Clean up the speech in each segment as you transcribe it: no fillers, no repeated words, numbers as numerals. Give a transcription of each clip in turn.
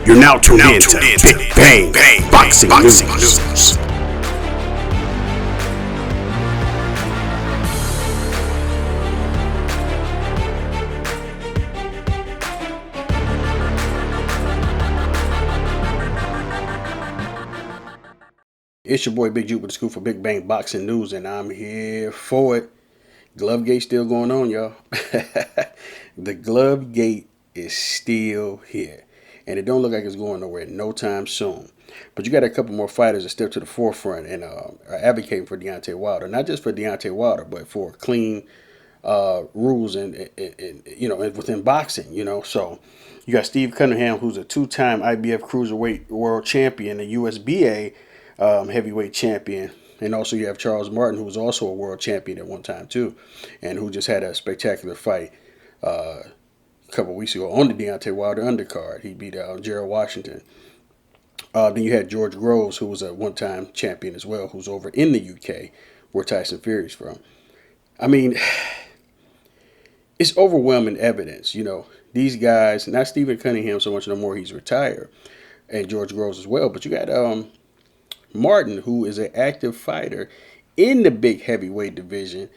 You're now tuned in to Big Bang Boxing News. It's your boy Big Juke with the scoop for Big Bang Boxing News, and I'm here for it. Glove gate still going on, y'all. The glove gate is still here, and it don't look like it's going nowhere no time soon. But you got a couple more fighters that step to the forefront and are advocating for Deontay Wilder, not just for Deontay Wilder, but for clean rules and within boxing. So you got Steve Cunningham, who's a two-time IBF Cruiserweight World Champion, a USBA heavyweight champion. And also you have Charles Martin, who was also a world champion at one time too, and who just had a spectacular fight a couple weeks ago on the Deontay Wilder undercard. He beat Gerald Washington. Then you had George Groves, who was a one-time champion as well, who's over in the UK, where Tyson Fury's from. I mean, it's overwhelming evidence. These guys, not Stephen Cunningham so much no more, he's retired, and George Groves as well, but you got Martin, who is an active fighter in the big heavyweight division,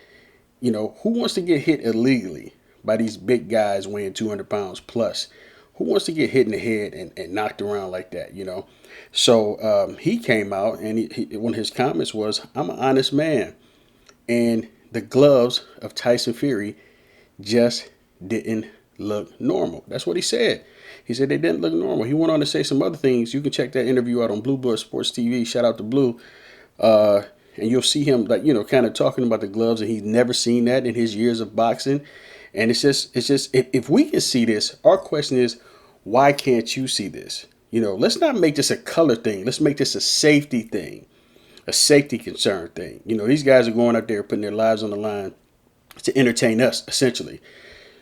who wants to get hit illegally by these big guys weighing 200 pounds plus? Who wants to get hit in the head and knocked around like that, So he came out, and one of his comments was, "I'm an honest man." And the gloves of Tyson Fury just didn't look normal. That's what he said. He said they didn't look normal. He went on to say some other things. You can check that interview out on Blue Blood Sports TV. Shout out to Blue. And you'll see him kind of talking about the gloves, and he's never seen that in his years of boxing. And it's just if we can see this, our question is, why can't you see this? Let's not make this a color thing. Let's make this a safety thing, a safety concern thing. These guys are going out there putting their lives on the line to entertain us, essentially.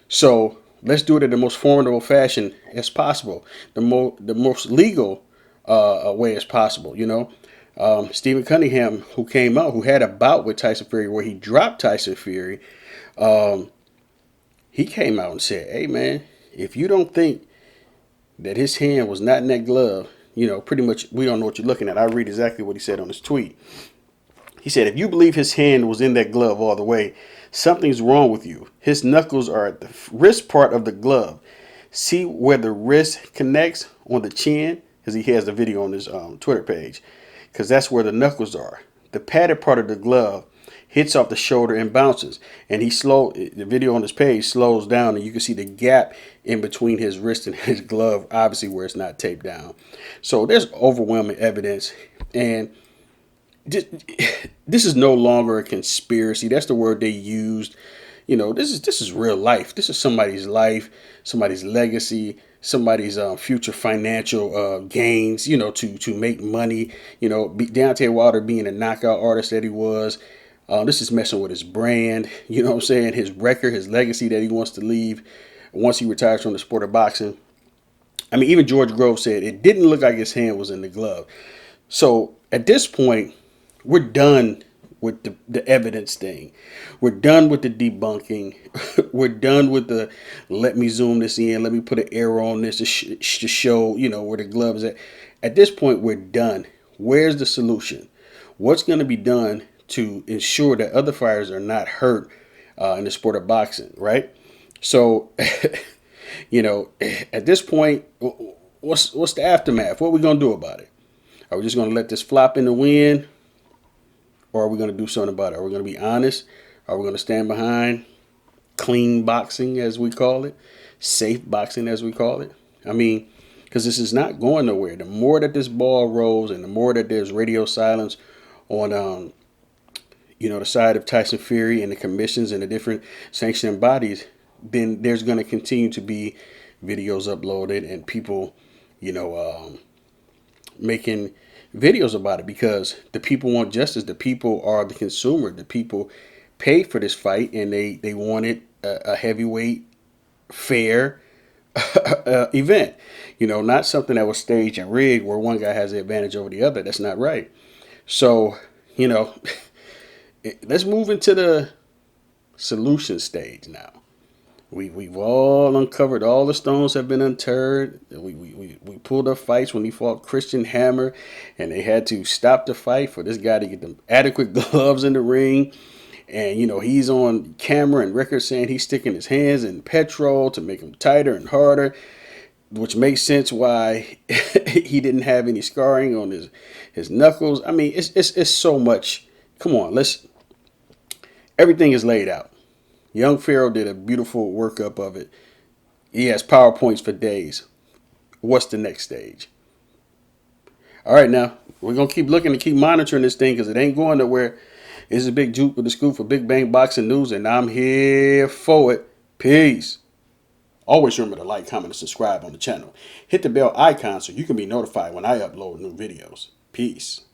So let's do it in the most formidable fashion as possible, the most legal way as possible. Stephen Cunningham, who came out, who had a bout with Tyson Fury where he dropped Tyson Fury, he came out and said, "Hey man, if you don't think that his hand was not in that glove, pretty much we don't know what you're looking at." I'll read exactly what he said on his tweet. He said, "If you believe his hand was in that glove all the way, something's wrong with you. His knuckles are at the wrist part of the glove. See where the wrist connects on the chin?" Because he has the video on his Twitter page. Because that's where the knuckles are. The padded part of the glove hits off the shoulder and bounces. And the video on his page slows down, and you can see the gap in between his wrist and his glove, obviously where it's not taped down. So there's overwhelming evidence. And this is no longer a conspiracy. That's the word they used. This is real life. This is somebody's life, somebody's legacy, somebody's future financial gains. To make money. Deontay Wilder being a knockout artist that he was. This is messing with his brand. You know what I'm saying? His record, his legacy that he wants to leave once he retires from the sport of boxing. I mean, even George Groves said it didn't look like his hand was in the glove. So at this point, we're done with the evidence thing. We're done with the debunking. We're done with the let me zoom this in, let me put an arrow on this to show, where the glove is at. At this point, we're done. Where's the solution? What's going to be done to ensure that other fighters are not hurt in the sport of boxing, right? So, at this point, what's the aftermath? What are we going to do about it? Are we just going to let this flop in the wind? Or are we going to do something about it? Are we going to be honest? Are we going to stand behind clean boxing, as we call it? Safe boxing, as we call it? I mean, because this is not going nowhere. The more that this ball rolls and the more that there's radio silence on, the side of Tyson Fury and the commissions and the different sanctioning bodies, then there's going to continue to be videos uploaded and people, making videos about it, because the people want justice. The people are the consumer. The people paid for this fight, and they wanted a heavyweight, fair event. Not something that was staged and rigged where one guy has the advantage over the other. That's not right. So, let's move into the solution stage now. We've all uncovered, all the stones have been unturned. We pulled up fights when he fought Christian Hammer, and they had to stop the fight for this guy to get them adequate gloves in the ring. And, you know, he's on camera and record saying he's sticking his hands in petrol to make them tighter and harder, which makes sense why he didn't have any scarring on his knuckles. I mean, it's so much. Come on, everything is laid out. Young Pharaoh did a beautiful workup of it. He has PowerPoints for days. What's the next stage? All right, now we're gonna keep looking and keep monitoring this thing because it ain't going nowhere. This is Big Juke with the scoop for Big Bang Boxing News, and I'm here for it. Peace. Always remember to like, comment, and subscribe on the channel. Hit the bell icon so you can be notified when I upload new videos. Peace.